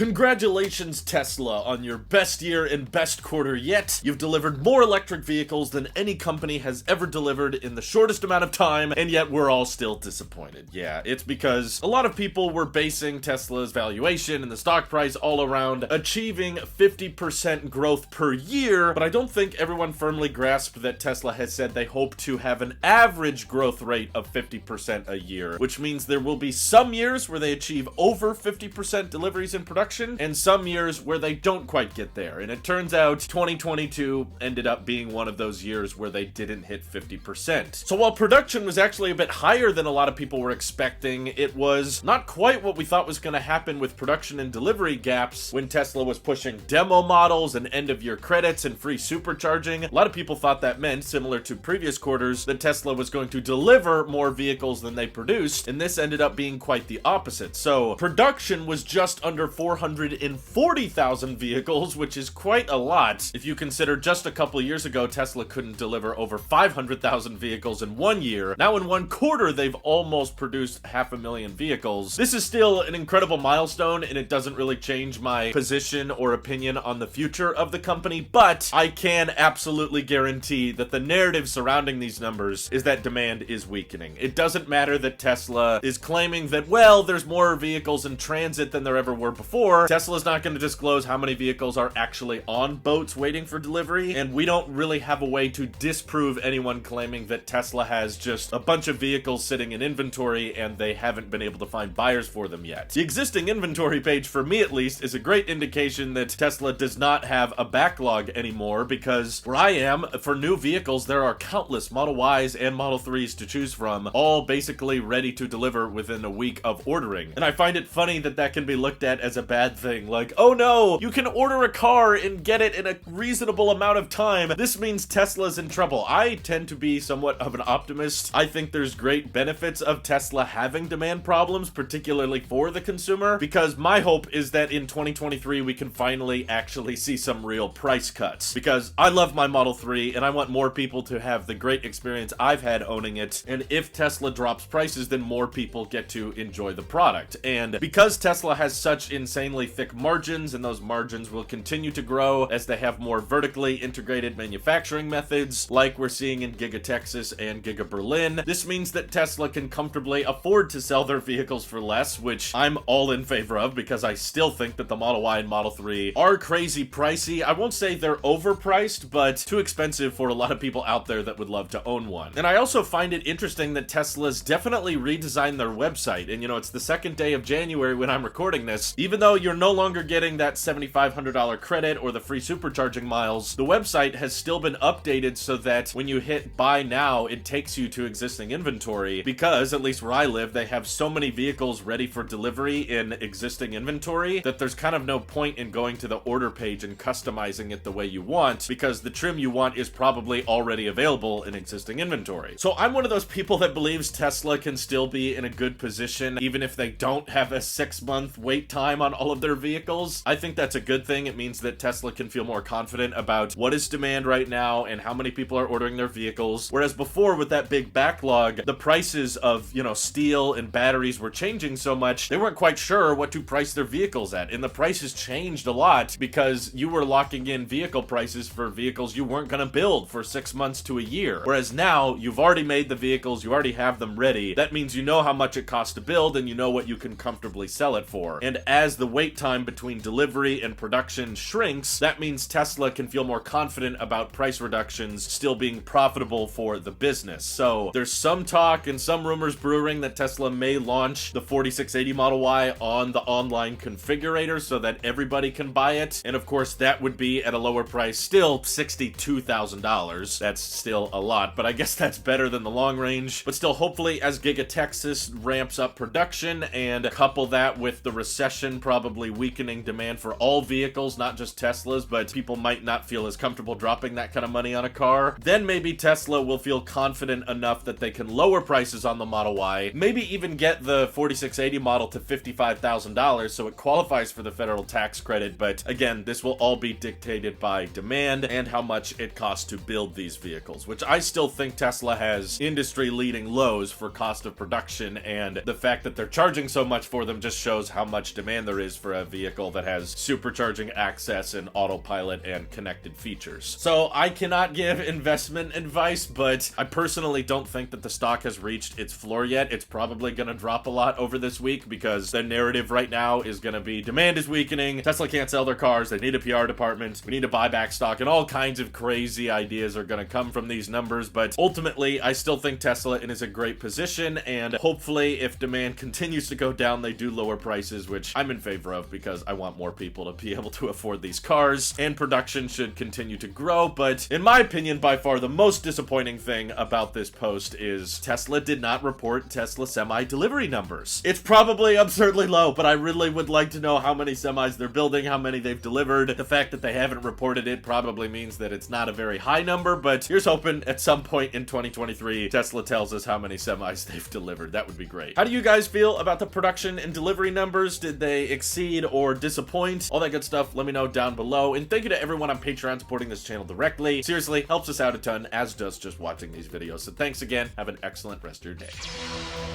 Congratulations, Tesla, on your best year and best quarter yet. You've delivered more electric vehicles than any company has ever delivered in the shortest amount of time, and yet we're all still disappointed. Yeah, it's because a lot of people were basing Tesla's valuation and the stock price all around achieving 50% growth per year, but I don't think everyone firmly grasped that Tesla has said they hope to have an average growth rate of 50% a year, which means there will be some years where they achieve over 50% deliveries in production, and some years where they don't quite get there. And it turns out 2022 ended up being one of those years where they didn't hit 50%. So while production was actually a bit higher than a lot of people were expecting, it was not quite what we thought was going to happen with production and delivery gaps when Tesla was pushing demo models and end-of-year credits and free supercharging. A lot of people thought that meant, similar to previous quarters, that Tesla was going to deliver more vehicles than they produced, and this ended up being quite the opposite. So production was just under 440,000 vehicles, which is quite a lot. If you consider just a couple years ago, Tesla couldn't deliver over 500,000 vehicles in 1 year. Now in 1 quarter, they've almost produced 500,000 vehicles. This is still an incredible milestone, and it doesn't really change my position or opinion on the future of the company, but I can absolutely guarantee that the narrative surrounding these numbers is that demand is weakening. It doesn't matter that Tesla is claiming that, well, there's more vehicles in transit than there ever were before. Tesla's not going to disclose how many vehicles are actually on boats waiting for delivery, and we don't really have a way to disprove anyone claiming that Tesla has just a bunch of vehicles sitting in inventory and they haven't been able to find buyers for them yet. The existing inventory page, for me at least, is a great indication that Tesla does not have a backlog anymore, because where I am, for new vehicles, there are countless Model Ys and Model 3s to choose from, all basically ready to deliver within a week of ordering. And I find it funny that that can be looked at as a bad thing, like, oh no, you can order a car and get it in a reasonable amount of time. This means Tesla's in trouble. I tend to be somewhat of an optimist. I think there's great benefits of Tesla having demand problems, particularly for the consumer, because my hope is that in 2023 we can finally actually see some real price cuts, because I love my Model 3 and I want more people to have the great experience I've had owning it, and if Tesla drops prices, then more people get to enjoy the product. And because Tesla has such insanely thick margins, and those margins will continue to grow as they have more vertically integrated manufacturing methods like we're seeing in Giga Texas and Giga Berlin, this means that Tesla can comfortably afford to sell their vehicles for less, which I'm all in favor of, because I still think that the Model Y and Model 3 are crazy pricey. I won't say they're overpriced, but too expensive for a lot of people out there that would love to own one. And I also find it interesting that Tesla's definitely redesigned their website, and it's the second day of January when I'm recording this. Even though you're no longer getting that $7,500 credit or the free supercharging miles, the website has still been updated so that when you hit buy now, it takes you to existing inventory, because at least where I live, they have so many vehicles ready for delivery in existing inventory that there's kind of no point in going to the order page and customizing it the way you want, because the trim you want is probably already available in existing inventory. So I'm one of those people that believes Tesla can still be in a good position even if they don't have a 6-month wait time on all of their vehicles. I think that's a good thing. It means that Tesla can feel more confident about what is demand right now and how many people are ordering their vehicles. Whereas before, with that big backlog, the prices of, steel and batteries were changing so much, they weren't quite sure what to price their vehicles at. And the prices changed a lot because you were locking in vehicle prices for vehicles you weren't going to build for 6 months to a year. Whereas now, you've already made the vehicles, you already have them ready. That means you know how much it costs to build and you know what you can comfortably sell it for. And as the wait time between delivery and production shrinks, that means Tesla can feel more confident about price reductions still being profitable for the business. So there's some talk and some rumors brewing that Tesla may launch the 4680 Model Y on the online configurator so that everybody can buy it. And of course, that would be at a lower price, still $62,000. That's still a lot, but I guess that's better than the long range. But still, hopefully, as Giga Texas ramps up production and couple that with the recession probably weakening demand for all vehicles, not just Teslas, but people might not feel as comfortable dropping that kind of money on a car, then maybe Tesla will feel confident enough that they can lower prices on the Model Y, maybe even get the 4680 model to $55,000 so it qualifies for the federal tax credit. But again, this will all be dictated by demand and how much it costs to build these vehicles, which I still think Tesla has industry-leading lows for cost of production, and the fact that they're charging so much for them just shows how much demand there is is for a vehicle that has supercharging access and autopilot and connected features. So I cannot give investment advice, but I personally don't think that the stock has reached its floor yet. It's probably gonna drop a lot over this week because the narrative right now is gonna be demand is weakening, Tesla can't sell their cars, they need a PR department, we need to buy back stock, and all kinds of crazy ideas are gonna come from these numbers. But ultimately, I still think Tesla is a great position, and hopefully if demand continues to go down, they do lower prices, which I'm in favor of because I want more people to be able to afford these cars, and production should continue to grow. But in my opinion, by far the most disappointing thing about this post is Tesla did not report Tesla Semi delivery numbers. It's probably absurdly low, but I really would like to know how many semis they're building, how many they've delivered. The fact that they haven't reported it probably means that it's not a very high number, but here's hoping at some point in 2023, Tesla tells us how many semis they've delivered. That would be great. How do you guys feel about the production and delivery numbers? Did they exceed or disappoint? All that good stuff, let me know down below. And thank you to everyone on Patreon supporting this channel directly. Seriously, helps us out a ton, as does just watching these videos. So thanks again. Have an excellent rest of your day.